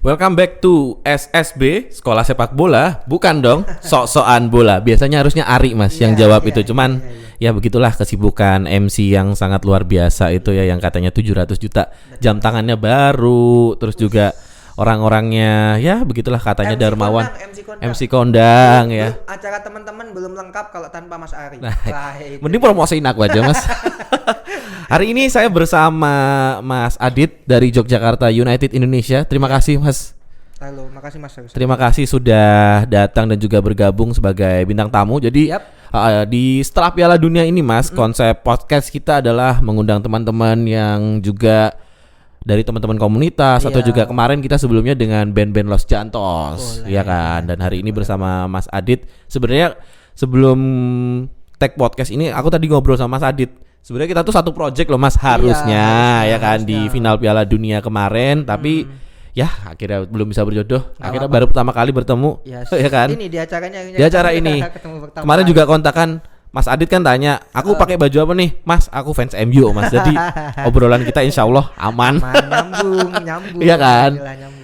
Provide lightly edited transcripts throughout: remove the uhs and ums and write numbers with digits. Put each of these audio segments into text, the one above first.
Welcome back to SSB, Sekolah Sepak Bola. Bukan dong, sok-sokan bola. Biasanya harusnya Ari mas yang jawab itu. Cuman ya begitulah kesibukan MC yang sangat luar biasa itu ya, yang katanya 700 juta jam tangannya baru. Terus juga orang-orangnya ya begitulah katanya dermawan. MC kondang ya. Acara teman-teman belum lengkap kalau tanpa Mas Ari. Nah, mending promosiin aku aja mas. Hari ini saya bersama Mas Adit dari Yogyakarta United Indonesia. Terima kasih Mas. Halo, makasih Mas. Terima kasih sudah datang dan juga bergabung sebagai bintang tamu. Jadi di setelah Piala Dunia ini Mas, konsep podcast kita adalah mengundang teman-teman yang juga dari teman-teman komunitas atau juga kemarin kita sebelumnya dengan band-band Los Jantos, ya kan. Dan hari ini bersama Mas Adit. Sebenarnya sebelum tag podcast ini aku tadi ngobrol sama Mas Adit. Sebenarnya kita tuh satu project loh Mas harusnya ya kan di final Piala Dunia kemarin, tapi ya akhirnya belum bisa berjodoh. Akhirnya baru pertama kali bertemu ya kan. Ini di acaranya. Di acara ini. Kemarin juga kontakan Mas Adit kan tanya, aku pakai baju apa nih? Mas, aku fans MU Mas. Jadi obrolan kita insya Allah aman. Nyambung. Iya kan?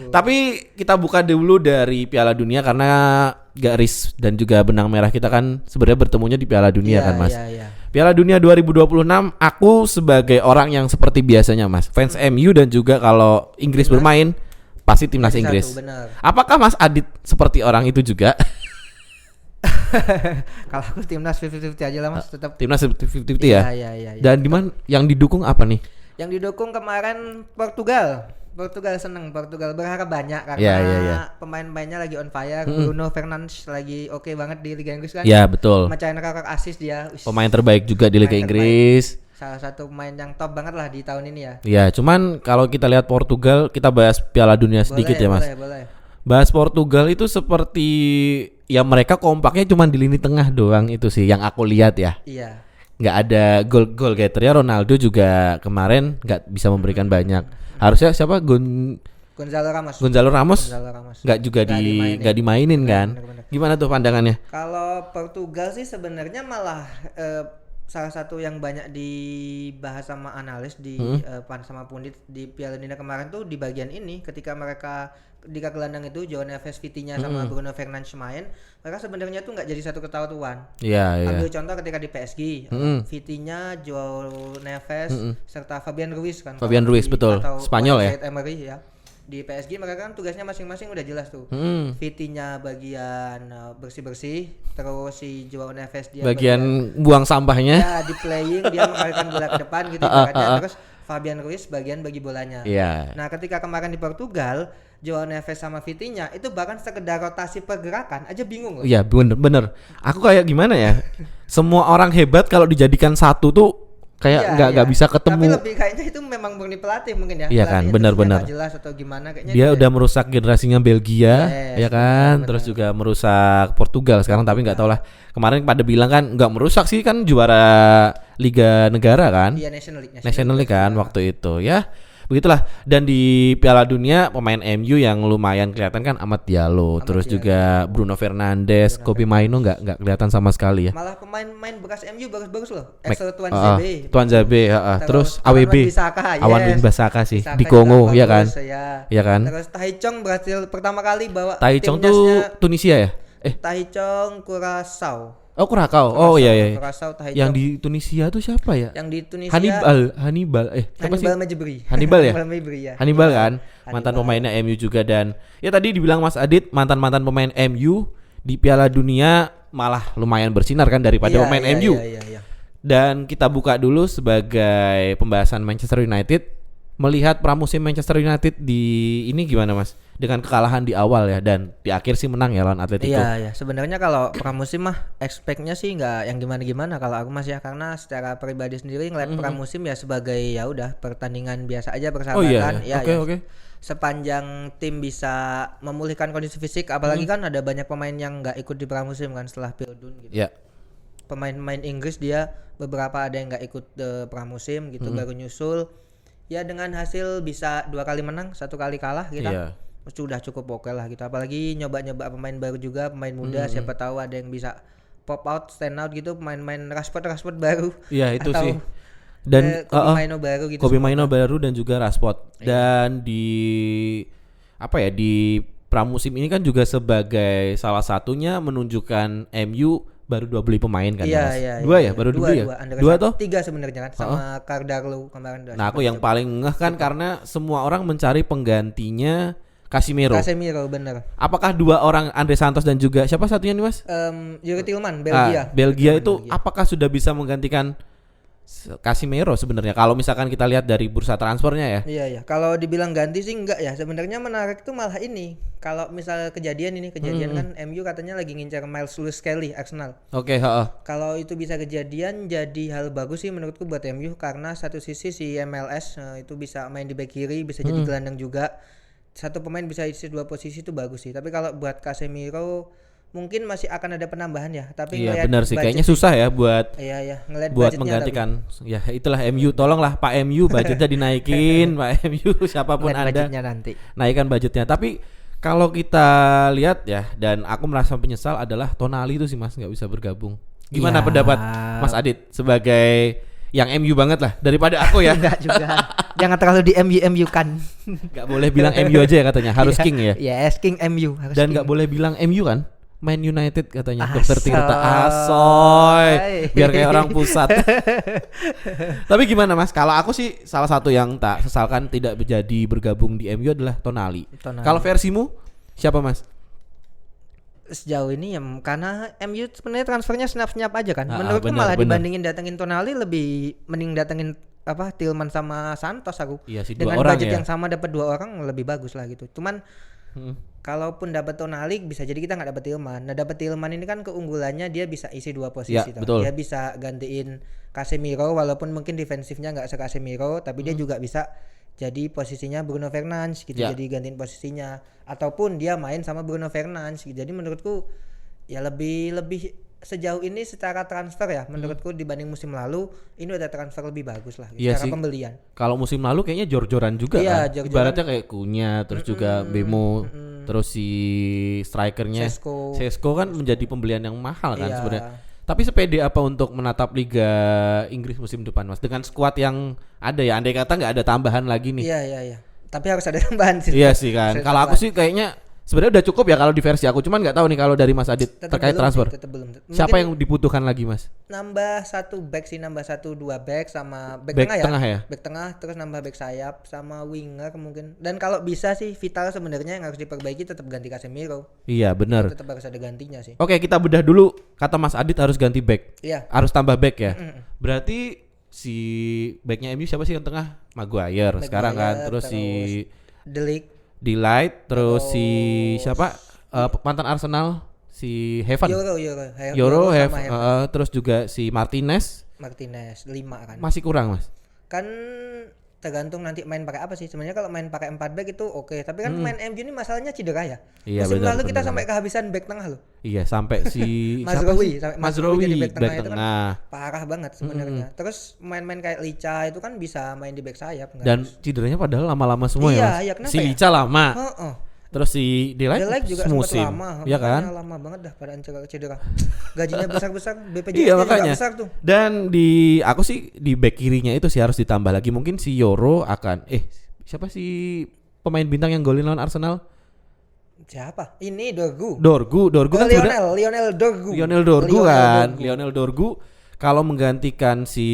Tapi kita buka dulu dari Piala Dunia karena garis dan juga benang merah kita kan sebenarnya bertemunya di Piala Dunia kan Mas. Piala Dunia 2026, aku sebagai orang yang seperti biasanya Mas, fans MU dan juga kalau Inggris bermain pasti timnas Inggris. Apakah Mas Adit seperti orang itu juga? Kalau aku timnas 50-50 aja lah Mas, tetap timnas 50-50 ya. Iya. Dan di mana yang didukung apa nih? Yang didukung kemarin Portugal seneng, Portugal berharap banyak karena pemain-pemainnya lagi on fire. Bruno Fernandes lagi oke banget di Liga Inggris kan. Iya betul. Mecahin rekor assist dia. Pemain terbaik juga di Liga Inggris. Salah satu pemain yang top banget lah di tahun ini ya. Iya, cuman kalau kita lihat Portugal, kita bahas Piala Dunia sedikit ya Mas. Boleh. Bahas Portugal itu seperti ya mereka kompaknya cuma di lini tengah doang itu sih yang aku lihat ya. Iya. Nggak ada gol geternya. Ronaldo juga kemarin nggak bisa memberikan banyak. Harusnya siapa? Gonzalo Ramos nggak dimainin kan? Bener. Gimana tuh pandangannya? Kalau Portugal sih sebenarnya malah salah satu yang banyak dibahas sama analis sama pundit di Piala Dunia kemarin tuh di bagian ini, ketika mereka di gelandang itu João Neves, Vitinha sama Bruno Fernandes main, mereka sebenarnya tuh nggak jadi satu kesatuan. Ambil contoh ketika di PSG, Vitinha, João Neves serta Fabian Ruiz kan. Fabian Ruiz betul, Spanyol ya. Emery ya. Di PSG mereka kan tugasnya masing-masing udah jelas tuh. Vitinha bagian bersih-bersih, terus si João Neves dia bagian buang sampahnya. Ya, di playing dia mengalirkan bola ke depan gitu ibaratnya. Terus Fabian Ruiz bagian bagi bolanya. Nah, ketika kemarin di Portugal, João Neves sama Vitinha itu bahkan sekedar rotasi pergerakan aja bingung loh. Iya, bener. Aku kayak gimana ya? Semua orang hebat kalau dijadikan satu tuh kayak nggak bisa ketemu. Tapi lebih kayaknya itu memang murni pelatih mungkin ya. Iya kan, benar. Jelas atau gimana kayaknya dia udah merusak generasinya Belgia, ya kan. Bener. Terus juga merusak Portugal sekarang, tapi nggak tahu lah. Kemarin pada bilang kan nggak merusak sih, kan juara Liga Negara kan. Iya, National League kan waktu itu ya. Begitulah. Dan di Piala Dunia pemain MU yang lumayan kelihatan kan Amad Diallo, terus juga Bruno Fernandes, Kobbie Mainoo nggak kelihatan sama sekali ya. Malah pemain-pemain bekas MU bagus-bagus loh. Tuan Zabe, terus AWB, Awan Wan-Bissaka sih di Kongo ya kan. Iya kan. Terus Tahithong berhasil pertama kali bawa Tahithong tuh Tunisia ya? Tahithong Curaçao. Oh Curaçao. Oh iya. Yang di Tunisia tuh siapa ya? Yang di Tunisia Hannibal Mejbri. Hannibal ya? ya. Hannibal kan? Mantan pemainnya MU juga. Dan ya tadi dibilang Mas Adit, mantan pemain MU di Piala Dunia malah lumayan bersinar kan daripada pemain MU. Iya. Dan kita buka dulu sebagai pembahasan Manchester United. Melihat pramusim Manchester United di ini gimana Mas? Dengan kekalahan di awal ya, dan di akhir sih menang ya lawan Atletico. Iya. Sebenarnya kalau pramusim mah expect-nya sih nggak yang gimana-gimana kalau aku Mas ya, karena secara pribadi sendiri ngeliat pramusim ya sebagai ya udah pertandingan biasa aja, persahabatan. Oke. Sepanjang tim bisa memulihkan kondisi fisik, apalagi kan ada banyak pemain yang nggak ikut di pramusim kan setelah Pildun gitu. Iya. Pemain-pemain Inggris dia beberapa ada yang nggak ikut pramusim gitu, baru nyusul. Ya dengan hasil bisa 2 kali menang, 1 kali kalah gitu. Sudah cukup oke lah gitu. Apalagi nyoba-nyoba pemain baru juga, pemain muda, siapa tahu ada yang bisa pop out, stand out gitu, pemain-pemain Rashford baru. Iya itu sih. Dan Kobbie Mainoo baru gitu. Kobbie Mainoo baru dan juga Rashford. Dan di apa ya, di pramusim ini kan juga sebagai salah satunya menunjukkan MU baru 2 beli pemain kan. Iya, Mas? iya, Dua iya, ya, baru dua, dua ya. Dua toh? 3 sebenarnya kan sama Cardarlo kemarin. Nah, aku yang paling ngeh kan karena semua orang mencari penggantinya Casemiro. Casemiro bener. Apakah dua orang, Andre Santos dan juga siapa satunya nih Mas? Yuri Tillman, Belgia. Belgia itu apakah sudah bisa menggantikan Casemiro sebenarnya kalau misalkan kita lihat dari bursa transfernya ya? Iya ya. Kalau dibilang ganti sih enggak ya. Sebenarnya menarik tuh malah ini. Kalau misal kejadian kan MU katanya lagi ngincar Miles Lewis Kelly Arsenal. Oke, Kalau itu bisa kejadian jadi hal bagus sih menurutku buat MU karena satu sisi si MLS itu bisa main di bek kiri, bisa jadi gelandang juga. Satu pemain bisa isi 2 posisi itu bagus sih. Tapi kalau buat Casemiro mungkin masih akan ada penambahan ya, tapi iya benar sih, kayaknya susah ya buat buat menggantikan tapi. Ya itulah MU, tolonglah Pak MU budgetnya dinaikin. Pak MU siapapun Anda nanti naikkan budgetnya. Tapi kalau kita lihat ya, dan aku merasa menyesal adalah Tonali itu sih Mas nggak bisa bergabung. Gimana pendapat Mas Adit sebagai yang MU banget lah daripada aku ya? Enggak juga. Jangan terlalu di MU kan. Nggak boleh bilang MU aja ya katanya, harus King ya. Yes, King MU harus. Dan nggak boleh bilang MU kan? Man United katanya Dokter Tirta. Asoy, biar kayak orang pusat. Tapi gimana Mas? Kalau aku sih salah satu yang tak sesalkan tidak menjadi bergabung di MU adalah Tonali. Kalau versimu siapa Mas? Sejauh ini ya karena MU sebenarnya transfernya snap aja kan. Menurutku malah dibandingin datengin Tonali lebih mending datengin Tillman sama Santos aku. Iya sih, dengan budget yang sama dapat 2 orang lebih bagus lah gitu. Cuman kalaupun dapat Tonali bisa jadi kita nggak dapat Tillman. Nah, dapat Tillman ini kan keunggulannya dia bisa isi 2 posisi Dia bisa gantiin Casemiro walaupun mungkin defensifnya nggak se-Casemiro, tapi dia juga bisa jadi posisinya Bruno Fernandes gitu. Jadi gantiin posisinya ataupun dia main sama Bruno Fernandes gitu. Jadi menurutku ya lebih sejauh ini secara transfer ya menurutku dibanding musim lalu ini udah transfer lebih bagus lah gitu, secara pembelian. Kalau musim lalu kayaknya jor-joran juga kan. Ibaratnya kayak Cunha terus juga Bemo terus si strikernya Sesko kan menjadi pembelian yang mahal kan sebenarnya. Tapi sepede apa untuk menatap Liga Inggris musim depan Mas dengan skuad yang ada ya, andai kata nggak ada tambahan lagi nih. Iya. Tapi harus ada tambahan sih. Iya sih kan. Kalau aku sih kayaknya sebenarnya udah cukup ya kalau di versi aku, cuman nggak tahu nih kalau dari Mas Adit terkait transfer. Siapa yang dibutuhkan lagi Mas? Nambah 1 back sih, nambah 1-2 back sama back tengah ya. Back tengah terus nambah back sayap sama winger mungkin. Dan kalau bisa sih Vital sebenarnya yang harus diperbaiki tetap ganti Casemiro. Iya benar. Tetap harus ada gantinya sih. Oke, kita bedah dulu. Kata Mas Adit harus ganti back. Iya. Harus tambah back ya. Berarti si backnya MU siapa sih yang tengah? Maguire sekarang kan. Terus si Delight, terus si siapa mantan Arsenal si Heaven. Euro, terus juga si Martinez 5 kan. Masih kurang Mas. Kan tergantung nanti main pakai apa sih. Sebenarnya kalau main pakai 4 back itu oke, tapi kan main MU ini masalahnya cedera ya. Iya, musim lalu kita sampai kehabisan back tengah loh. Iya, sampai si Mazraoui di back tengah itu kan parah banget sebenarnya. Terus main-main kayak Licha itu kan bisa main di back sayap. Dan cederanya padahal lama-lama semua ya. Si Licha lama. Terus si Delight juga musim lama. Ya kan? Lama banget dah pada cedera. Gajinya besar-besar, BPJS iya, juga besar tuh. Dan aku sih di back kirinya itu sih harus ditambah lagi. Mungkin si Euro akan siapa sih pemain bintang yang golin lawan Arsenal? Siapa? Ini Dorgu kan Lionel Dorgu kalau menggantikan si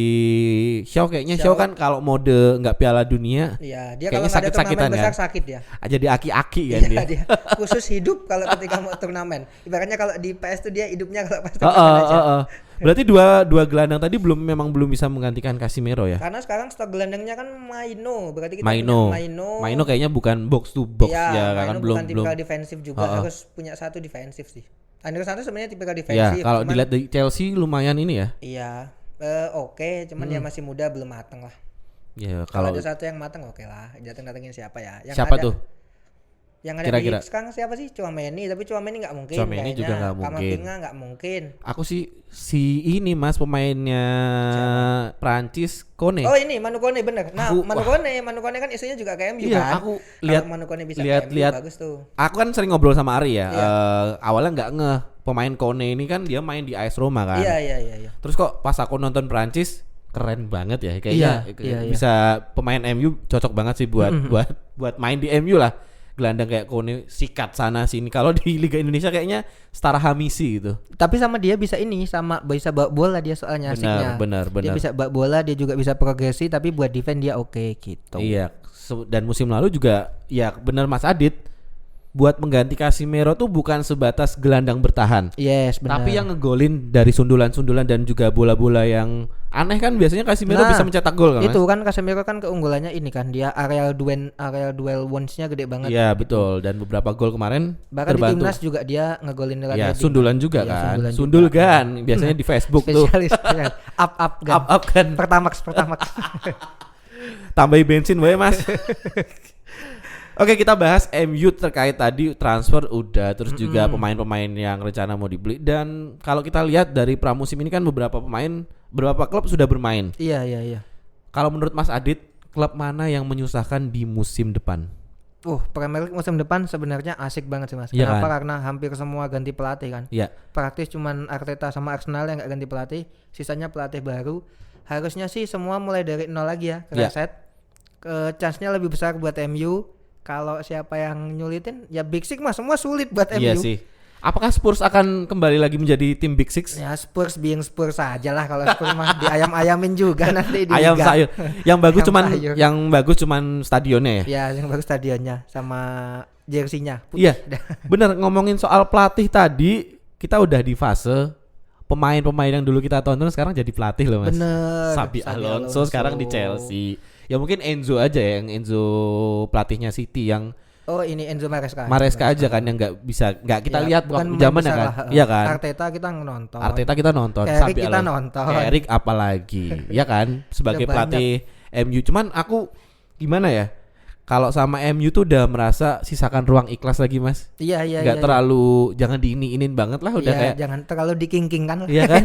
Shaw kayaknya Shaw kan kalau mode nggak Piala Dunia. Iya, dia kalau nggak ada turnamen besar sakit ya. Jadi aki-aki kan dia. Khusus hidup kalau ketika mau turnamen. Ibaratnya kalau di PS tuh dia hidupnya kalau pas turnamen aja. Berarti dua gelandang tadi memang belum bisa menggantikan Casemiro ya. Karena sekarang stok gelandangnya kan Maino. Berarti kita Maino kayaknya bukan box to box ya kan belum tipikal defensif juga harus punya 1 defensif sih. Andre Santos sebenarnya tipikal defensif. Ya, kalau dilihat di Chelsea lumayan ini ya. Iya. Oke, cuman dia masih muda belum matang lah. Ya, kalau ada satu yang matang oke lah. Datengin siapa ya? Siapa tuh? Yang ada kira-kira di sekarang siapa sih? Tchouaméni, tapi Tchouaméni enggak mungkin. Tchouaméni juga enggak mungkin. Kamavinga enggak mungkin. Aku sih si ini Mas pemainnya Prancis Kone. Oh ini Manu Kone bener. Nah, Manu Kone kan isunya juga kayak MU kan. Aku lihat Manu Kone bisa lihat bagus tuh. Aku kan sering ngobrol sama Ari ya. Awalnya enggak ngeh pemain Kone ini kan dia main di AS Roma kan. Iya. Terus kok pas aku nonton Prancis keren banget ya kayaknya. Bisa pemain MU cocok banget sih buat main di MU lah. gelandang kayak Kone sikat sana sini. Kalau di Liga Indonesia kayaknya setara Hamisi gitu. Tapi sama dia bisa bisa bawa bola dia soalnya asiknya. Benar. Dia bisa bawa bola, dia juga bisa progresi, tapi buat defend dia oke gitu. Iya, dan musim lalu juga ya benar Mas Adit, buat mengganti Casemiro tuh bukan sebatas gelandang bertahan. Yes, benar. Tapi yang ngegolin dari sundulan-sundulan dan juga bola-bola yang aneh kan biasanya Casemiro bisa mencetak gol kan. Itu kan Casemiro kan keunggulannya ini kan dia areal duel wounds-nya gede banget. Iya, betul. Dan beberapa gol kemarin bahkan terbantu. di timnas juga dia ngegolin lewat ya, heading. sundulan juga Iya, kan. sundulan Sundul juga. kan biasanya di Facebook tuh. Spesialis up kan. Up kan. Pertamax. Tambahi bensin wae, Mas. Oke, kita bahas MU terkait tadi transfer udah, terus juga pemain-pemain yang rencana mau dibeli. Dan kalau kita lihat dari pramusim ini kan beberapa klub sudah bermain. Iya. Kalau menurut Mas Adit, klub mana yang menyusahkan di musim depan? Premier League musim depan sebenarnya asik banget sih Mas. Iya Kenapa? kan? Karena hampir semua ganti pelatih kan. Iya. Praktis cuman Arteta sama Arsenal yang gak ganti pelatih, sisanya pelatih baru. Harusnya sih semua mulai dari nol lagi ya, reset. Chance-nya lebih besar buat MU. Kalau siapa yang nyulitin ya Big Six mah semua sulit buat MU. Iya sih. Apakah Spurs akan kembali lagi menjadi tim Big Six? Ya Spurs being Spurs saja lah, kalau Spurs mah diayam-ayamin juga nanti di Ayam Liga. sayur. Yang Ayam bagus cuman stadionnya ya. Ya yang bagus stadionnya sama jersinya. Iya. Bener, ngomongin soal pelatih tadi, kita udah di fase pemain-pemain yang dulu kita tonton sekarang jadi pelatih loh Mas. Bener. Xabi Alonso sekarang di Chelsea. Ya mungkin Enzo aja ya, yang Enzo pelatihnya City yang ini Enzo Maresca aja kan yang nggak kita ya, lihat waktu zaman ya kan. Iya kan. Arteta kita nonton. Xabi kita Alonso. nonton. Erik apalagi, ya kan sebagai pelatih MU. Cuman aku gimana ya? Kalau sama MU tuh udah merasa sisakan ruang ikhlas lagi Mas. Iya. Nggak terlalu jangan diinin banget lah udah kayak. Jangan terlalu dikingkingkan. Iya kan.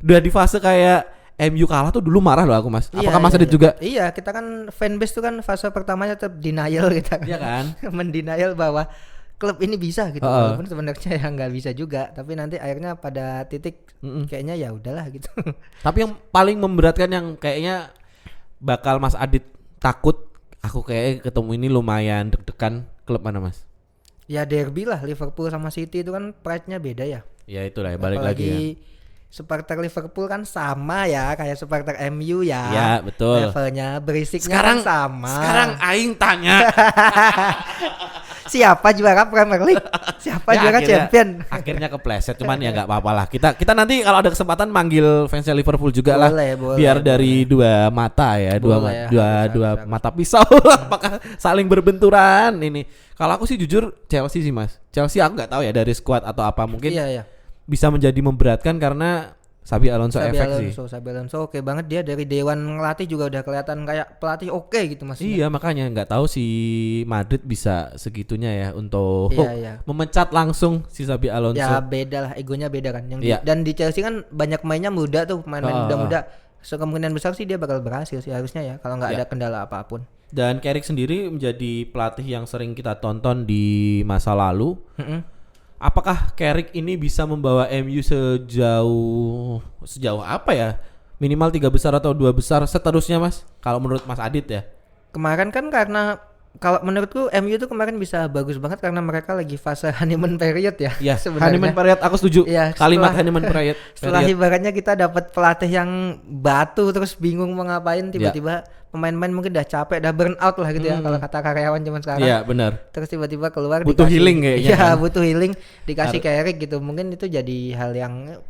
Udah di fase kayak MU kalah tuh dulu marah loh aku Mas. Apakah Mas Adit juga? Iya, kita kan fanbase tuh kan fase pertamanya tetap denial kita. Iya kan? Mendenial bahwa klub ini bisa gitu. Walaupun sebenarnya ya nggak bisa juga, tapi nanti akhirnya pada titik kayaknya ya udahlah gitu. Tapi yang paling memberatkan yang kayaknya bakal Mas Adit takut, aku kayak ketemu ini lumayan deg-degan, klub mana Mas? Ya derby lah, Liverpool sama City itu kan pride-nya beda ya. Ya itulah ya, balik apalagi lagi ya. Supporter Liverpool kan sama ya kayak supporter MU ya. Ya betul. Levelnya berisiknya sekarang, kan sama. Sekarang aing tanya. Siapa juara Premier League? Siapa juara champion? Akhirnya kepleset, cuman ya nggak apa-apa lah. Kita nanti kalau ada kesempatan manggil fansnya Liverpool juga lah. Biar dari dua mata ya, dua mata pisau. Apakah saling berbenturan ini? Kalau aku sih jujur Chelsea sih Mas. Chelsea aku nggak tahu ya dari squad atau apa, mungkin. Iya. Bisa menjadi memberatkan karena Xabi Alonso efek sih. Xabi Alonso oke banget, dia dari dewan ngelatih juga udah kelihatan kayak pelatih oke gitu Mas. Iya, makanya nggak tahu si Madrid bisa segitunya ya untuk memecat langsung si Xabi Alonso. Ya beda lah, egonya beda kan. Dan di Chelsea kan banyak mainnya muda tuh, pemain-pemain muda. Kemungkinan besar sih dia bakal berhasil sih harusnya ya, kalau nggak ada kendala apapun. Dan Carrick sendiri menjadi pelatih yang sering kita tonton di masa lalu. Apakah Carrick ini bisa membawa MU sejauh apa ya? Minimal 3 besar atau 2 besar seterusnya Mas? Kalau menurut Mas Adit ya. Kemarin kan karena kalau menurutku MU tuh kemarin bisa bagus banget karena mereka lagi fase honeymoon period ya. Iya, honeymoon period aku setuju. Ya, kalimat honeymoon period. Setelah ibaratnya kita dapat pelatih yang batu terus bingung mau ngapain, tiba-tiba pemain-pemain mungkin udah capek, udah burn out lah gitu ya kalau kata karyawan zaman sekarang. Iya, benar. Terus tiba-tiba keluar butuh healing kayaknya. Iya, butuh healing, dikasih Carrick gitu. Mungkin itu jadi hal yang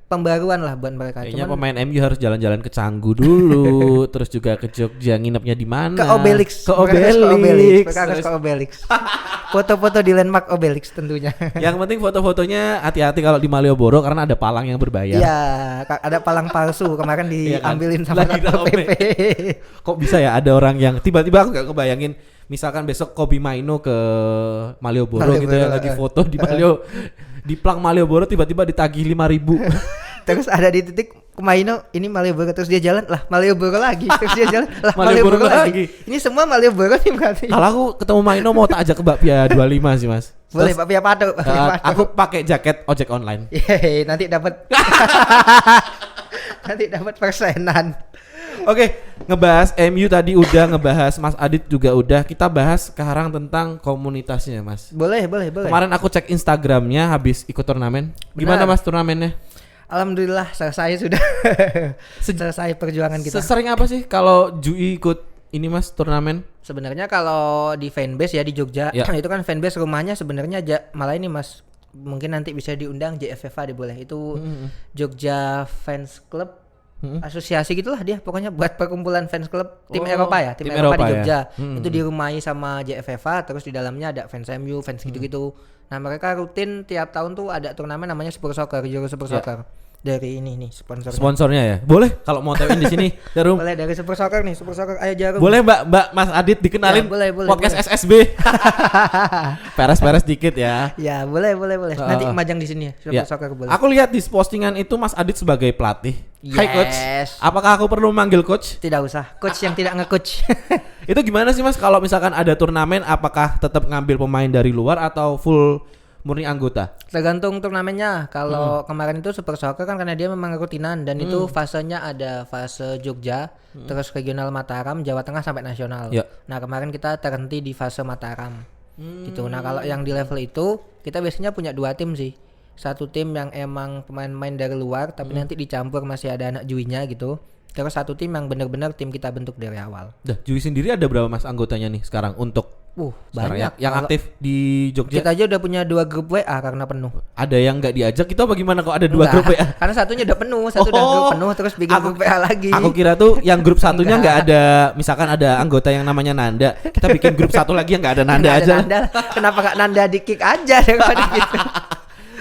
pembaruan lah buat mereka. Kayaknya pemain MU harus jalan-jalan ke Canggu dulu, terus juga ke Jogja, nginepnya di mana? Ke Obelix. Mereka harus ke Obelix. Foto-foto di landmark Obelix tentunya. Yang penting foto-fotonya hati-hati kalau di Malioboro karena ada palang yang berbayar. Iya, ada palang palsu kemarin diambilin sama Satpol PP. Kok bisa ya ada orang yang tiba-tiba aku gak kebayangin, misalkan besok Kobi Maino ke Malioboro gitu ya, lagi foto di di Plang Malioboro tiba-tiba ditagih 5.000. Terus ada di titik Maino ini Malioboro, terus dia jalan lah Malioboro lagi, terus dia jalan lah Malioboro lagi. Ini semua Malioboro nih berarti. Kalau aku ketemu Maino mau tak ajak ke Bakpia 25 sih Mas. Boleh Bakpia Pato. Aku pakai jaket ojek online. Nanti dapat persenan. Oke, ngebahas MU tadi udah, ngebahas Mas Adit juga udah. Kita bahas sekarang tentang komunitasnya, Mas. Boleh. Kemarin aku cek Instagramnya habis ikut turnamen. Gimana Mas turnamennya? Alhamdulillah selesai sudah. Selesai perjuangan kita. Sesering apa sih kalau Jui ikut ini Mas turnamen? Sebenarnya kalau di fanbase ya di Jogja, Ya. itu kan fanbase rumahnya sebenarnya malah ini Mas, mungkin nanti bisa diundang JFFA deh boleh. Itu Jogja Fans Club. Asosiasi gitulah dia pokoknya buat perkumpulan fans club tim Eropa ya, tim Eropa di Jogja. Ya? Itu dirumahi sama JFFA, terus di dalamnya ada fans MU, fans gitu-gitu. Nah, mereka rutin tiap tahun tuh ada turnamen namanya Super Soccer, Euro Super Soccer. Dari ini nih Sponsornya ya. Boleh kalau mau tewin di sini, Jarum. Boleh dari Super Soccer nih, Super Soccer ayo Jarum. Boleh Mbak Mas Adit dikenalin Ya, boleh, podcast boleh. SSB. Peres-peres dikit ya. Ya, boleh. Nanti majang di sini ya, Super Ya. Soccer boleh. Aku lihat di postingan itu Mas Adit sebagai pelatih. Hai coach. Yes. Apakah aku perlu manggil coach? Tidak usah, coach yang tidak nge-coach. Itu gimana sih Mas kalau misalkan ada turnamen apakah tetap ngambil pemain dari luar atau full murni anggota? Tergantung turnamennya. Kalau kemarin itu Super Soccer kan karena dia memang rutinan dan itu fasenya ada fase Jogja, terus regional Mataram, Jawa Tengah sampai nasional. Ya. Nah, kemarin kita terhenti di fase Mataram. Gitu. Nah, kalau yang di level itu kita biasanya punya 2 tim sih. Satu tim yang emang pemain-pemain dari luar tapi nanti dicampur masih ada anak juinya gitu. Terus satu tim yang benar-benar tim kita bentuk dari awal. Dah, Jui sendiri ada berapa Mas anggotanya nih sekarang untuk sekarang Banyak. yang Kalau aktif di Jogja? kita aja udah punya 2 grup WA karena penuh. Ada yang nggak diajak itu apa gimana kok ada 2 Enggak, grup ya? karena satunya udah penuh, satu udah grup penuh terus bikin grup WA lagi. Aku kira tuh yang grup satunya nggak ada, misalkan ada anggota yang namanya Nanda, kita bikin grup satu lagi yang nggak ada Nanda Nggak ada aja. Nanda. Kenapa gak Nanda di kick aja daripada gitu.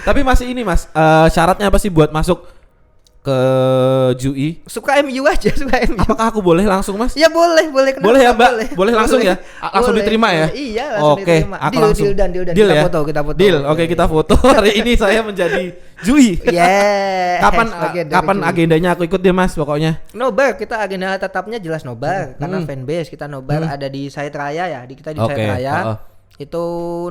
Tapi masih ini Mas, syaratnya apa sih buat masuk ke Jui? Suka MU aja, suka MU. Apakah aku boleh langsung Mas? Ya boleh. Kenapa Boleh ya Mbak? boleh? Boleh langsung ya? Langsung Boleh, diterima ya? boleh. Iya, langsung Oke, diterima. aku Deal, langsung. deal. Deal Kita ya? foto. Deal. Oke, kita foto. Hari ini saya menjadi Jui. Yes. Kapan bagian dari kapan Jui. agendanya aku ikut deh Mas pokoknya. Nobar, kita agenda tetapnya jelas nobar karena fanbase kita nobar ada di Site Raya ya, kita di Oke, Site Raya. heeh. Itu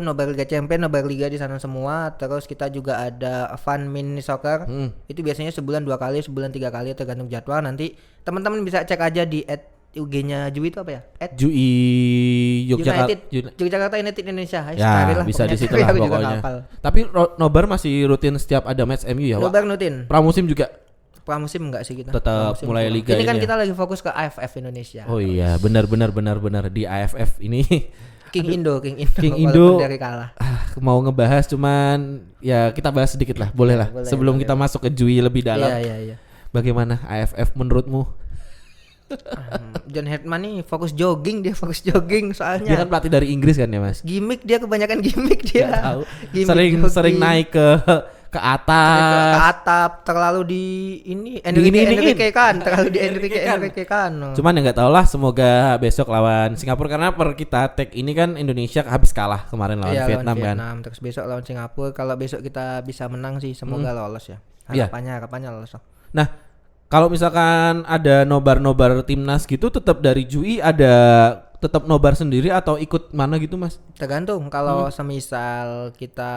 nobar Liga Champions, nobar Liga di sana semua. Terus kita juga ada fun mini soccer. Itu biasanya sebulan 2 kali, sebulan 3 kali tergantung jadwal. Nanti teman-teman bisa cek aja di @UG-nya Jui itu apa ya? Jui Yogyakarta. Yogyakarta United Indonesia. Ya, bisa di situ lah Aku juga pokoknya. hafal. Tapi nobar masih rutin setiap ada match MU ya, Wak? Nobar rutin. Pramusim juga Pramusim enggak sih kita? tetap Pramusim mulai kurang. liga Ini kan ya? kita lagi fokus ke AFF Indonesia. Oh iya, benar di AFF ini. King Indo. King walaupun Indo. dari kalah. Mau ngebahas cuman ya kita bahas sedikit lah, boleh lah. boleh, Sebelum kita masuk ke Jui lebih dalam. Iya. Bagaimana AFF menurutmu? John Herdman nih fokus jogging Dia soalnya. kan pelatih dari Inggris kan ya, Mas? Gimik dia kebanyakan gimmick dia. Nggak tahu. Gimmick Sering jogging. naik ke Ke atas. atap terlalu di ini Diini-iniin. Enrique kan terlalu di Enrique kan. Cuman ya nggak tahu lah, semoga besok lawan Singapura karena per kita tag ini kan Indonesia habis kalah kemarin lawan Iya, Vietnam kan. Terus besok lawan Singapura. Kalau besok kita bisa menang sih semoga lolos ya. Iya. Harapannya lolos. Nah, kalau misalkan ada nobar-nobar timnas gitu tetap dari Jui ada tetap nobar sendiri atau ikut mana gitu, Mas? Tergantung kalau semisal kita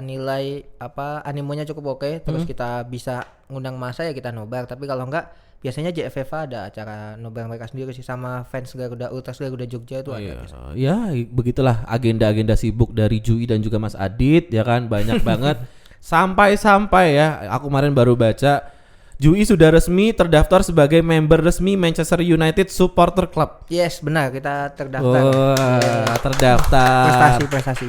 nilai apa animonya cukup oke, terus kita bisa ngundang masa ya kita nobar. Tapi kalau enggak biasanya JFFA ada acara nobar mereka sendiri sih sama fans Garuda Ultras Garuda Jogja itu ada. biasanya. Ya, begitulah agenda-agenda sibuk dari Jui dan juga Mas Adit ya kan banyak banget. Sampai ya, aku kemarin baru baca Jui sudah resmi terdaftar sebagai member resmi Manchester United Supporter Club. Yes, benar kita terdaftar. Wah, terdaftar. Prestasi.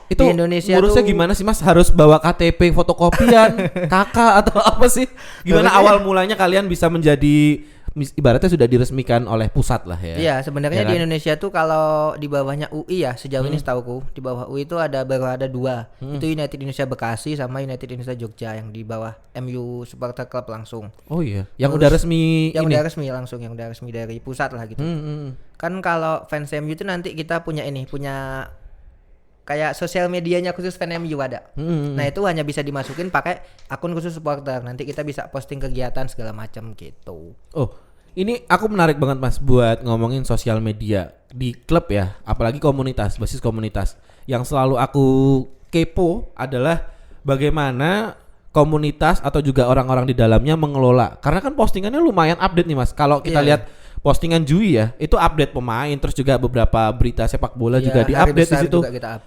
Itu Di Indonesia ngurusnya tuh- gimana sih Mas? Harus bawa KTP fotokopian, kakak atau apa sih? Gimana Harusnya- awal mulanya kalian bisa menjadi ibaratnya sudah diresmikan oleh pusat lah ya? Iya, sebenarnya Ya di kan? Indonesia tuh kalau di bawahnya UI ya, sejauh ini setauku, di bawah UI itu baru ada 2. Itu United Indonesia Bekasi sama United Indonesia Jogja yang di bawah MU Supporter Club langsung. Oh iya, yang udah resmi Yang ini. udah resmi langsung, yang udah resmi dari pusat lah gitu. Kan kalau fans MU itu nanti kita punya kayak sosial medianya khusus fan MU ada. Nah, itu hanya bisa dimasukin pakai akun khusus supporter. Nanti kita bisa posting kegiatan segala macam gitu. Oh, ini aku menarik banget Mas buat ngomongin sosial media di klub ya, apalagi komunitas, basis komunitas. Yang selalu aku kepo adalah bagaimana komunitas atau juga orang-orang di dalamnya mengelola. Karena kan postingannya lumayan update nih Mas. Kalau kita lihat postingan Jui ya, itu update pemain, terus juga beberapa berita sepak bola juga diupdate di situ.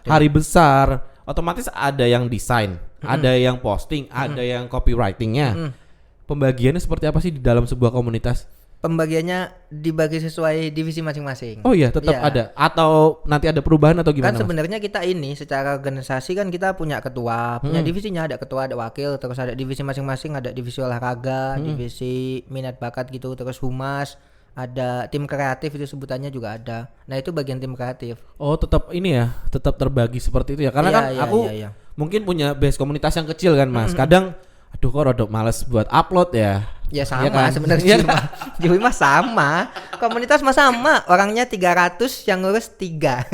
Hari besar, otomatis ada yang desain, ada yang posting, ada yang copywritingnya. Pembagiannya seperti apa sih di dalam sebuah komunitas? Pembagiannya dibagi sesuai divisi masing-masing. Oh iya, tetap ada. Atau nanti ada perubahan atau gimana? Kan sebenarnya kita ini secara organisasi kan kita punya ketua, punya divisinya, ada ketua, ada wakil, terus ada divisi masing-masing, ada divisi olahraga, divisi minat bakat gitu, terus humas, ada tim kreatif itu sebutannya juga ada. Nah, itu bagian tim kreatif. Oh, tetap ini ya, tetap terbagi seperti itu ya. Karena aku mungkin punya base komunitas yang kecil kan, Mas. Kadang aduh kok rodok males buat upload ya. Ya sama kan? Sebenarnya Jui mah sama. Komunitas mah sama. Orangnya 300 yang ngurus 3.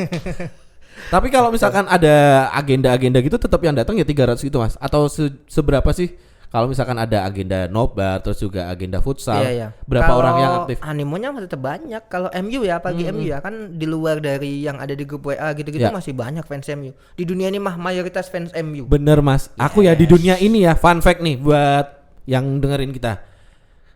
Tapi kalau misalkan ada agenda-agenda gitu tetap yang datang ya 300 gitu Mas. Atau seberapa sih? Kalau misalkan ada agenda nobar terus juga agenda futsal. Berapa kalo orang yang aktif? Animonya masih tetap banyak. Kalau MU ya pagi MU ya kan di luar dari yang ada di grup WA gitu-gitu masih banyak fans MU. Di dunia ini mah mayoritas fans MU. Bener Mas. Aku ya di dunia ini ya fun fact nih buat yang dengerin kita.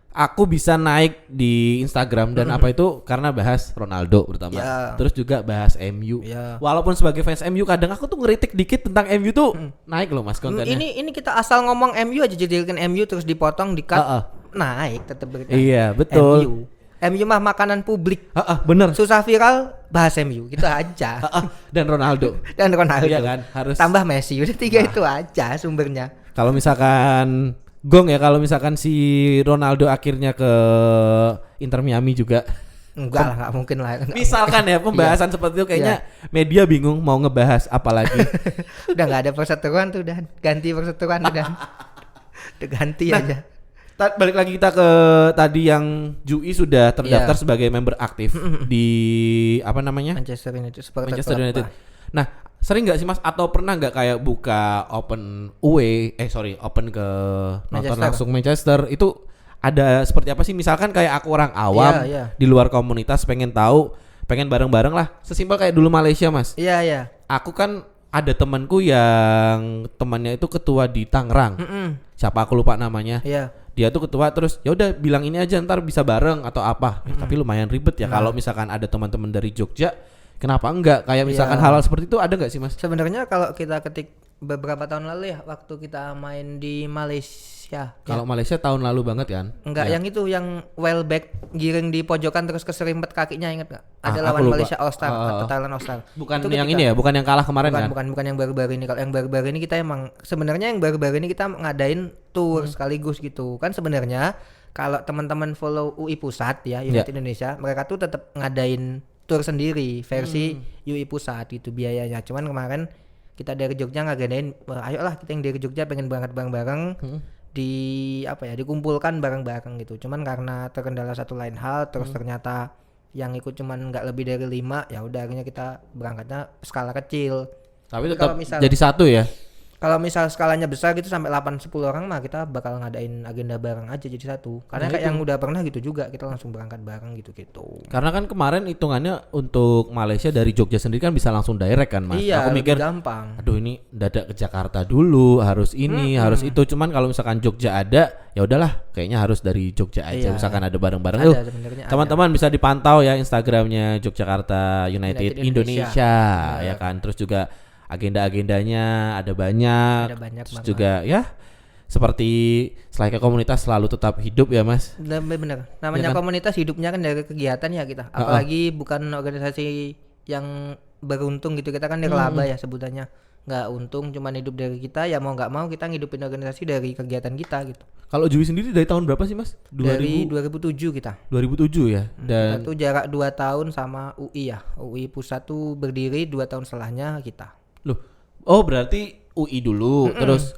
Aku bisa naik di Instagram dan apa itu karena bahas Ronaldo pertama. Terus juga bahas MU. Walaupun sebagai fans MU kadang aku tuh ngeritik dikit tentang MU tuh naik loh Mas kontennya. Ini kita asal ngomong MU aja jadikan MU terus dipotong di-cut. Naik tetap berita. Iya, betul. MU mah makanan publik. Bener. Susah viral bahas MU gitu aja. Dan Ronaldo. Iya kan, harus tambah Messi. Udah 3 itu aja sumbernya. Kalau misalkan gong ya kalau misalkan si Ronaldo akhirnya ke Inter Miami juga. Enggak lah, enggak mungkin lah. Misalkan ya pembahasan seperti itu kayaknya media bingung mau ngebahas apa lagi. Udah enggak ada perseteruan tuh, udah ganti perseteruan udah ganti aja. Balik lagi kita ke tadi yang Jui sudah terdaftar sebagai member aktif di apa namanya? Manchester United. Nah, sering nggak sih Mas atau pernah nggak kayak buka open open ke nonton langsung Manchester itu ada seperti apa sih? Misalkan kayak aku orang awam di luar komunitas pengen tahu, pengen bareng-bareng lah, sesimpel kayak dulu Malaysia Mas. Iya. Aku kan ada temanku yang temannya itu ketua di Tangerang. Siapa aku lupa namanya. Dia tuh ketua terus ya udah bilang ini aja ntar bisa bareng atau apa. Tapi lumayan ribet ya kalau misalkan ada teman-teman dari Jogja. Kenapa enggak? Kayak misalkan hal seperti itu ada enggak sih Mas? Sebenarnya kalau kita ketik beberapa tahun lalu ya waktu kita main di Malaysia. Kalau Malaysia tahun lalu banget kan? Enggak, yang itu yang well back giring di pojokan terus keserimpet kakinya, inget enggak? Ada lawan Malaysia All Star atau Thailand All Star. Bukan itu yang ini ya, bukan yang kalah kemarin kan? Bukan yang baru-baru ini. Kalau yang baru-baru ini kita emang sebenarnya yang baru-baru ini kita ngadain tour sekaligus gitu. Kan sebenarnya kalau teman-teman follow UI Pusat ya, United Indonesia, mereka tuh tetap ngadain tour sendiri versi UI Pusat gitu biayanya. Cuman kemarin kita dari Jogja ngadain ayolah kita yang dari Jogja pengen berangkat bareng-bareng dikumpulkan bareng-bareng gitu. Cuman karena terkendala satu lain hal terus ternyata yang ikut cuman nggak lebih dari 5, ya udah akhirnya kita berangkatnya skala kecil. Tapi tetap jadi satu ya. Kalau misal skalanya besar gitu sampai 8-10 orang mah kita bakal ngadain agenda bareng aja jadi satu. Karena kayak yang udah pernah gitu juga kita langsung berangkat bareng gitu. Karena kan kemarin hitungannya untuk Malaysia dari Jogja sendiri kan bisa langsung direct kan Mas. Iya, aku mikir gampang. Aduh ini dadak ke Jakarta dulu, harus ini, harus itu. Cuman kalau misalkan Jogja ada, ya udahlah kayaknya harus dari Jogja aja. Misalkan ada bareng-bareng tuh. Teman-teman bisa dipantau ya Instagramnya Yogyakarta United Indonesia ya kan. Terus juga agenda-agendanya ada banyak terus juga ya seperti selain komunitas selalu tetap hidup ya Mas. Bener. Namanya ya kan? Komunitas hidupnya kan dari kegiatan ya kita. Apalagi bukan organisasi yang beruntung gitu, kita kan nirlaba ya sebutannya. Nggak untung, cuman hidup dari kita, ya mau nggak mau kita ngidupin organisasi dari kegiatan kita gitu. Kalau Jui sendiri dari tahun berapa sih Mas? Dari 2007 kita. 2007 ya. Dan kita tuh jarak 2 tahun sama UI ya. UI Pusat tuh berdiri 2 tahun setelahnya kita. Loh, oh berarti UI dulu, terus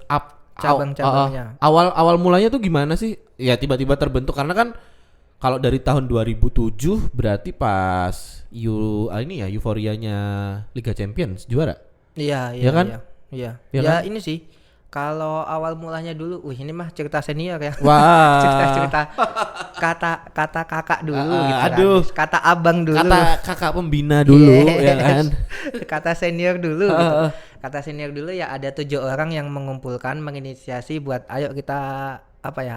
cabang-cabangnya. Awal mulanya tuh gimana sih? Ya tiba-tiba terbentuk karena kan kalau dari tahun 2007 berarti pas euforianya Liga Champions juara. Iya kan? Iya. Ya ini sih Kalau awal mulanya dulu, ini mah cerita senior ya. Wah. Cerita-cerita kata kakak dulu gitu kan. Aduh. Kata abang dulu. Kata kakak pembina dulu ya kan. Kata senior dulu gitu. Kata senior dulu ya ada 7 orang yang mengumpulkan, menginisiasi buat ayo kita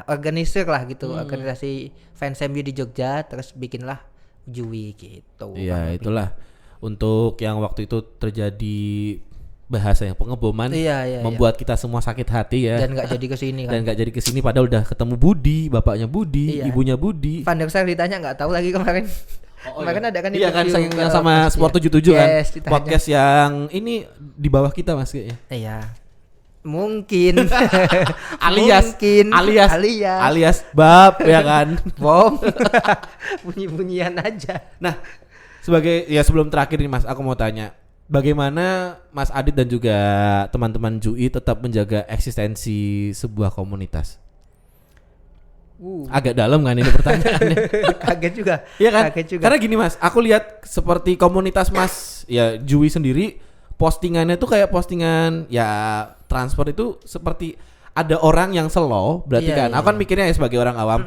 organisir lah gitu. Organisasi fans MU di Jogja, terus bikinlah Jui gitu. Iya, itulah untuk yang waktu itu terjadi bahasa yang pengeboman membuat kita semua sakit hati ya. Dan nggak jadi kesini kan. Dan nggak jadi kesini padahal udah ketemu Budi, bapaknya Budi, ibunya Budi. Van der Sar ditanya nggak tahu lagi kemarin. Kemarin ada kan iya kan yang sama Sport 77 kan. Ditanya. Podcast yang ini di bawah kita Mas kayaknya. Iya. Mungkin alias bab ya kan. Bom. Bunyi-bunyian aja. Nah, sebagai ya sebelum terakhir nih Mas, aku mau tanya, bagaimana Mas Adit dan juga teman-teman Jui tetap menjaga eksistensi sebuah komunitas? Agak dalam kan ini pertanyaannya. Kaget juga. Iya kan? Kaget juga. Karena gini Mas, aku lihat seperti komunitas Mas ya Jui sendiri, postingannya tuh kayak postingan ya transfer itu seperti ada orang yang slow berarti kan. Aku kan mikirnya ya sebagai orang awam.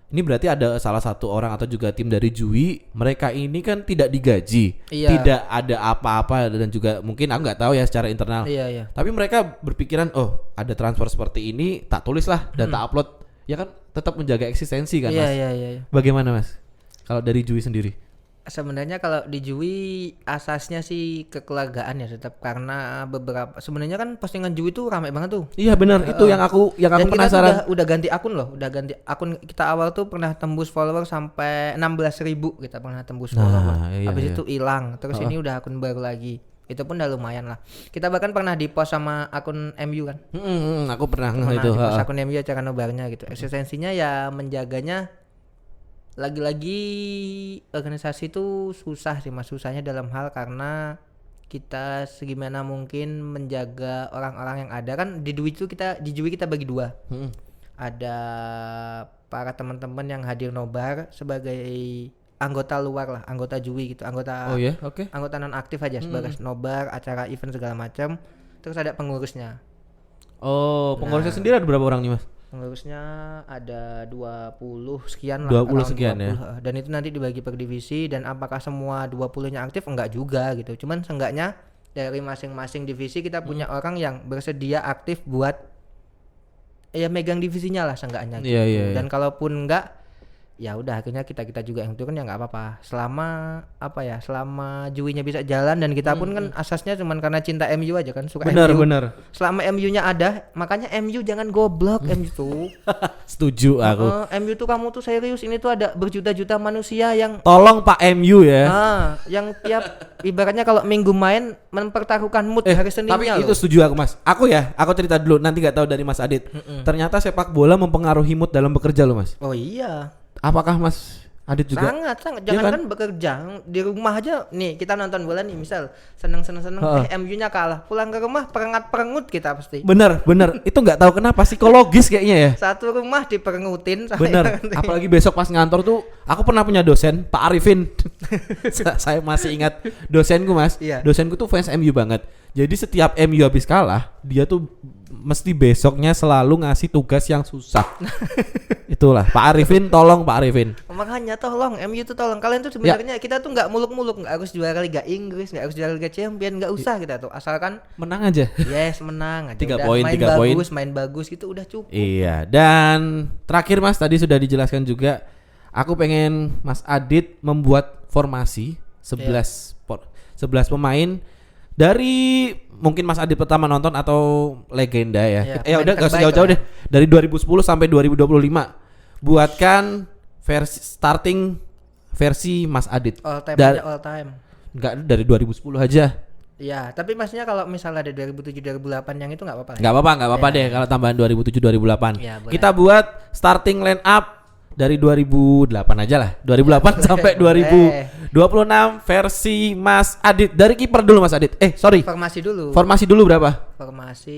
Ini berarti ada salah satu orang atau juga tim dari Jui, mereka ini kan tidak digaji, tidak ada apa-apa dan juga mungkin aku nggak tahu ya secara internal. Tapi mereka berpikiran, oh ada transfer seperti ini, tak tulis lah dan tak upload, ya kan tetap menjaga eksistensi kan Mas. Bagaimana Mas? Kalau dari Jui sendiri? Sebenarnya kalau di Jui asasnya sih kekeluargaan ya tetap, karena beberapa sebenarnya kan postingan Jui itu ramai banget tuh. Iya benar, itu yang aku penasaran. Kita udah ganti akun loh, kita awal tuh pernah tembus follower sampai 16.000 kita pernah tembus follower. Habis itu hilang, terus ini udah akun baru lagi. Itu pun udah lumayan lah. Kita bahkan pernah di post sama akun MU kan. Aku pernah itu. Di post akun MU acara nobarnya gitu. Eksistensinya ya menjaganya. Lagi-lagi organisasi itu susah sih Mas, susahnya dalam hal karena kita segimana mungkin menjaga orang-orang yang ada kan di Jui kita bagi 2. Ada para teman-teman yang hadir nobar sebagai anggota luar lah, anggota Jui gitu, anggota anggota non aktif aja sebagai nobar, acara event segala macam. Terus ada pengurusnya. Pengurusnya sendiri ada berapa orang nih Mas? Pengurusnya ada 20 sekian lah. 20 sekian 20. Ya. Dan itu nanti dibagi per divisi, dan apakah semua 20-nya aktif? Enggak juga gitu. Cuman seenggaknya dari masing-masing divisi kita punya orang yang bersedia aktif buat ya megang divisinya lah seenggaknya gitu. Dan kalaupun enggak, ya udah akhirnya kita juga yang turun ya nggak apa-apa. Selama Juinya bisa jalan dan kita pun kan asasnya cuman karena cinta MU aja kan, suka MU. Benar. Selama MU-nya ada, makanya MU jangan goblok. MU tuh. Setuju aku. MU tuh kamu tuh serius, ini tuh ada berjuta-juta manusia yang tolong Pak MU ya. Yang tiap ibaratnya kalau minggu main mempertaruhkan mood hari Seninnya. Tapi itu setuju aku Mas. Aku cerita dulu, nanti nggak tahu dari Mas Adit. Ternyata sepak bola mempengaruhi mood dalam bekerja loh Mas. Oh iya. Apakah Mas Adit juga? Sangat. Jangan kan bekerja di rumah aja. Nih kita nonton bola nih, misal seneng MU-nya kalah, pulang ke rumah perengut kita pasti. Bener. Itu nggak tahu kenapa psikologis kayaknya ya. Satu rumah diperengutin. Bener. Apalagi besok pas ngantor tuh, aku pernah punya dosen Pak Arifin. Saya masih ingat dosenku Mas. Dosenku tuh fans MU banget. Jadi setiap MU habis kalah, dia tuh mesti besoknya selalu ngasih tugas yang susah. Itulah Pak Arifin, tolong Pak Arifin. Makanya tolong MU tuh tolong. Kalian tuh sebenarnya kita tuh nggak muluk-muluk, nggak harus juara Liga Inggris, nggak harus juara Liga Champions, nggak usah kita tuh, asalkan menang aja. Yes, menang aja. 3 poin, main bagus gitu udah cukup. Iya. Dan terakhir Mas, tadi sudah dijelaskan juga, aku pengen Mas Adit membuat formasi 11 pemain dari mungkin Mas Adit pertama nonton atau legenda ya. Udah gak usah jauh-jauh deh. Dari 2010 sampai 2025. Buatkan starting versi Mas Adit. All time. Enggak, dari 2010 aja. Iya, tapi maksudnya kalau misalnya ada 2007 2008 yang itu enggak apa-apa. Enggak apa-apa deh kalau tambahan 2007 2008. Ya, kita buat starting line up dari 2008 aja lah. 2008 sampai 2026 versi Mas Adit. Dari kiper dulu Mas Adit. Formasi dulu. Formasi dulu berapa? Formasi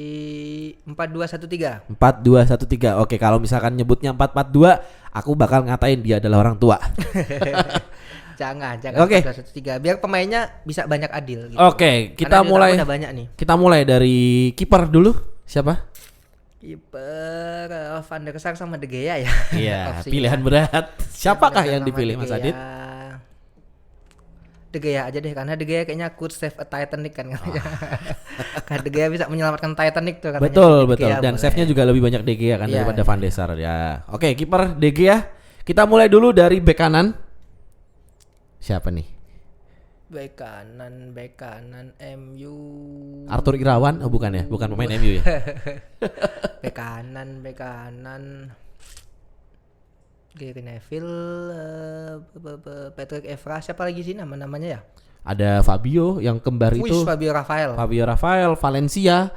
4-2-1-3. 4-2-1-3. Oke, kalau misalkan nyebutnya 4-4-2, aku bakal ngatain dia adalah orang tua. Jangan 4-2-1-3. Biar pemainnya bisa banyak adil gitu. Oke, kita mulai. Udah banyak nih. Kita mulai dari kiper dulu. Siapa? Kiper Van der Sar sama De Gea ya. Iya, Opsinya. pilihan berat. Siapakah Van der Sar yang sama dipilih De Mas Gea. Adit? De Gea aja deh, karena De Gea kayaknya could save a Titanic kan katanya. Karena De Gea bisa menyelamatkan Titanic tuh katanya. Betul, De betul. Gea Dan boleh. save-nya juga lebih banyak De Gea kan Iya, daripada iya. Van der Sar ya. Oke, kiper De Gea. Kita mulai dulu dari bek kanan. Siapa nih? Bek kanan MU. Arthur Irawan? Oh bukan ya, bukan pemain MU ya. Bek kanan Gary Neville, Patrick Evra, siapa lagi sih namanya ya? Ada Fabio yang kembar itu. Fabio Rafael. Fabio Rafael, Valencia.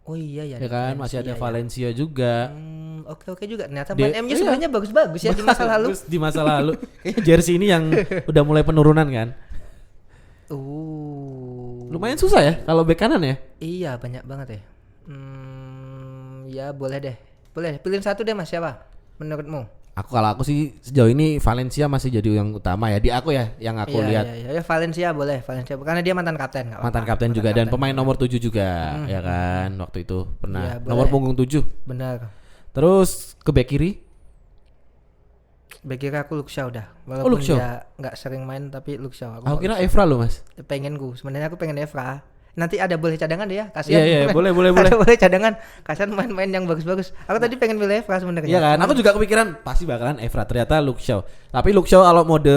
Oh iya ya. Ya kan, masih ada ya. Valencia juga. Oke juga. Ternyata De- main MU iya. sebenarnya bagus-bagus ya di masa lalu. Bagus di masa lalu. Kayaknya jersey ini yang udah mulai penurunan kan. Lumayan susah ya kalau bek kanan ya. Iya banyak banget ya. Ya boleh deh. Boleh pilihin satu deh Mas, siapa menurutmu? Kalau aku sih sejauh ini Valencia masih jadi yang utama ya di aku ya, yang aku lihat. Iya, Valencia boleh, Valencia karena dia mantan kapten. Mantan kapten juga dan pemain nomor 7 juga ya kan. Waktu itu pernah Iya, boleh. nomor punggung 7. Benar. Terus ke bek kiri Bek kiri aku Luke Shaw udah. Walaupun Luke Shaw? dia nggak sering main tapi Luke Shaw. aku kira Evra lo Mas. Sebenarnya aku pengen Evra. Nanti ada boleh cadangan deh ya, kasihan. Iya, boleh. Ada boleh cadangan, kasihan main-main yang bagus-bagus. Aku tadi pengen pilih Evra sebenarnya. Iya kan, aku juga kepikiran pasti bakalan Evra, ternyata Luke Shaw. Tapi Luke Shaw kalau mode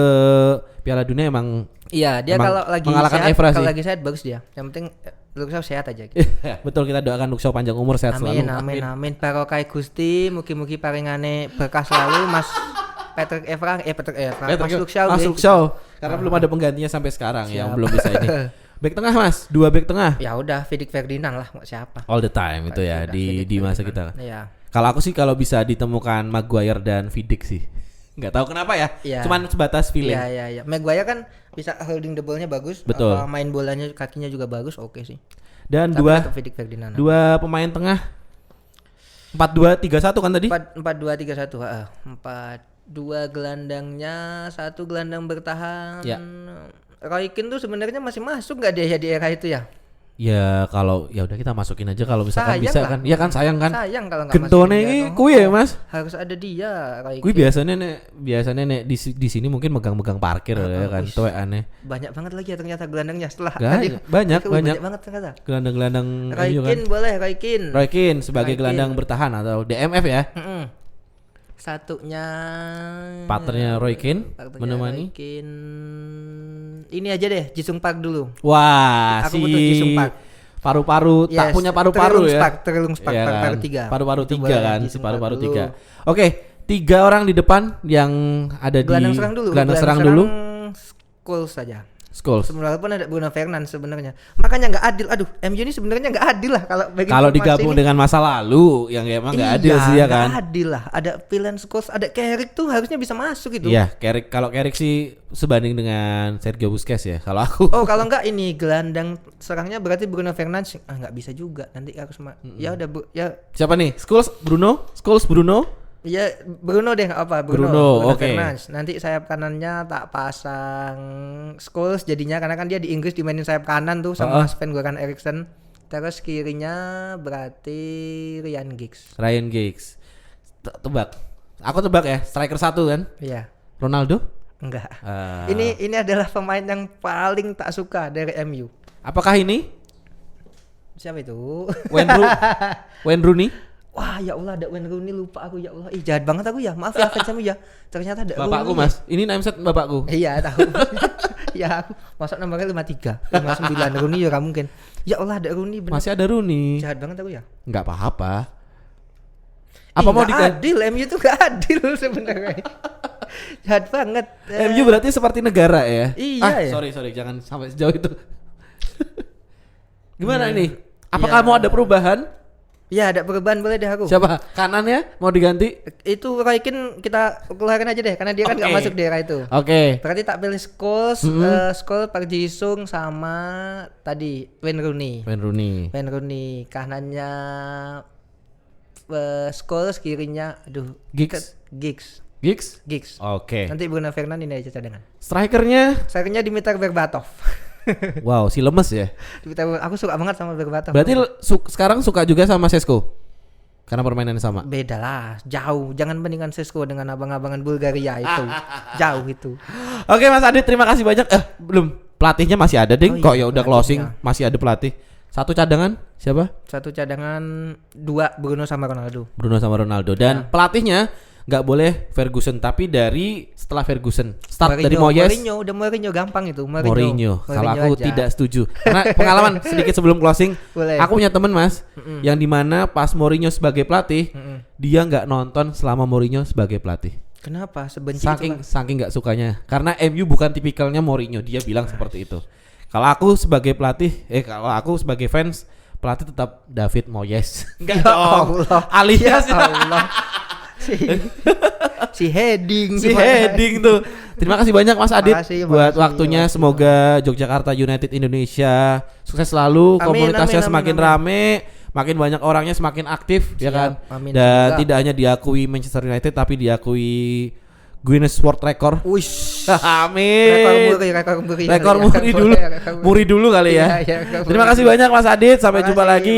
Piala Dunia emang Iya, dia emang kalau lagi mengalahkan sehat, Evra kalau sih. lagi sehat bagus dia. Yang penting Luke Shaw sehat aja gitu. betul, kita doakan Luke Shaw panjang umur sehat selalu. Amin. Barokai Gusti, mugi-mugi paringane berkah selalu Mas Patrick Evra, Mas Luke Shaw. Mas deh. Luke Shaw. Karena belum ada penggantinya sampai sekarang yang Siap. belum bisa ini. Bek tengah Mas, 2 bek tengah Ya udah, Vidic Ferdinand lah, mau siapa? all the time itu ya Udah, di Vidic masa Ferdinand. kita. Iya. Kalau aku sih kalau bisa ditemukan Maguire dan Vidic sih. Nggak tahu kenapa ya. Iya. Cuman sebatas feeling. Iya. Maguire kan bisa holding the ball-nya bagus. Betul. Main bolanya kakinya juga bagus, oke sih. Dan Tapi dua tetap Vidic Ferdinand. dua pemain tengah 4-2-3-1 kan tadi? 4-2-3-1, heeh. 4-2 gelandangnya, 1 gelandang bertahan. Ya. Roy Keane tuh sebenarnya masih masuk nggak dia ya di era itu ya? Ya kalau ya udah kita masukin aja kalau misalkan Sayang bisa lah. kan. Iya kan sayang kan. Sayang kalau nggak Gentone masukin ini dia. kuy ya Mas. Harus ada dia Roy Kuy Keane. biasanya nek di sini mungkin megang-megang parkir ya kan. wis. Tuh aneh. Banyak banget lagi ya ternyata gelandangnya setelah Banyak banyak banget ternyata. gelandang-gelandang Roy MU kan. Keane boleh, Roy Keane. Roy Keane sebagai Roy gelandang Keane. bertahan atau DMF ya. Satunya Partnernya Roy Keane Partnernya menemani. Roy Keane. Ini aja deh, Jisung Park dulu. Wah, Aku butuh Jisung Park. paru-paru tak Yes, punya paru-paru ya. Terlung Park, Iya paru-paru kan? 3. Paru-paru Itu 3 boleh, kan, Jisung paru-paru Park dulu. 3. Oke, 3 orang di depan yang ada Gelandang di serang dulu. gelandang serang dulu. Scholes saja. Scholes. Walaupun ada Bruno Fernandes sebenarnya. Makanya nggak adil. Aduh, MU ini sebenarnya nggak adil lah kalau bagi Kalau informasi digabung ini. dengan masa lalu yang emang nggak adil sih ya nggak kan. adil lah. Ada pilihan Scholes, ada Carrick tuh harusnya bisa masuk itu. Iya, kalau Carrick sih sebanding dengan Sergio Busquets ya. Kalau aku Oh, kalau enggak ini gelandang serangnya berarti Bruno Fernandes. Nggak bisa juga. Nanti harus ya udah ya siapa nih? Scholes Bruno? ya Bruno deh nggak apa Bruno, oke. Fernandes. Nanti sayap kanannya tak pasang Scholes jadinya karena kan dia di Inggris dimainin sayap kanan tuh sama Sven Goran Eriksson. Terus kirinya berarti Ryan Giggs. Tebak. Aku tebak ya, striker 1 kan? Iya. Ronaldo? Enggak. Ah. Ini adalah pemain yang paling tak suka dari MU. Apakah ini Siapa itu? Wayne Rooney? Wah, ya Allah ada Wayne Rooney, lupa aku ya Allah. Ih, jahat banget aku ya. Maaf ya fans MU ya. Ternyata ada Bapakku Rooney. Mas. Ini nameset bapakku. Iya, tahu. Ya aku masuk nomornya 53, 59 Rooney ya mungkin. Ya Allah ada Rooney bener. Masih ada Rooney. Jahat banget aku ya. Enggak apa-apa. Apa mau nggak adil, MU tuh gak adil sebenarnya. Jahat banget. MU berarti seperti negara ya? Iya ya. Sorry, jangan sampai sejauh itu. Gimana Iya. ini? Apakah mau ada perubahan? Ya ada perubahan boleh deh aku. Siapa? Kanannya mau diganti? Itu Roy Keane kita keluarin aja deh karena dia kan nggak Oke. masuk di era itu. Oke. Berarti tak pilih Scholes, Scholes, Park Ji-sung sama tadi Wayne Rooney. Kanannya Scholes, kirinya aduh Giggs? Giggs. Oke. Nanti Bruno Fernandes ini aja cadangan. Strikernya Sayangnya Dimitar Berbatov. Wow, si lemes ya. Aku suka banget sama Berbatov. Berarti sekarang suka juga sama Sesko? Karena permainannya sama. Beda lah, jauh. Jangan bandingkan Sesko dengan abang-abangan Bulgaria itu. Jauh itu. Oke Mas Adit, terima kasih banyak. Belum. Pelatihnya masih ada, Ding. Kok ya udah closing, masih ada pelatih. Satu cadangan siapa? Satu cadangan, 2 Bruno sama Ronaldo. Dan pelatihnya nggak boleh Ferguson, tapi dari setelah Ferguson start dari Moyes. Mourinho gampang itu. Mourinho. Kalau aku aja tidak setuju. Karena pengalaman sedikit sebelum closing, aku punya temen Mas, yang dimana pas Mourinho sebagai pelatih, dia nggak nonton selama Mourinho sebagai pelatih. Kenapa? Sebenci saking nggak sukanya. Karena MU bukan tipikalnya Mourinho, dia bilang seperti itu. Kalau aku sebagai pelatih, kalau aku sebagai fans, pelatih tetap David Moyes. Enggak dong. Alias ya Allah. si heading tuh. Terima kasih banyak Mas Adit buat waktunya. Semoga Yogyakarta United Indonesia sukses selalu, komunitasnya semakin rame, makin banyak orangnya, semakin aktif. Ya kan. Dan tidak hanya diakui Manchester United, tapi diakui Guinness World Record. Amin. Rekor muri dulu kali ya. Terima kasih banyak Mas Adit. Sampai jumpa lagi.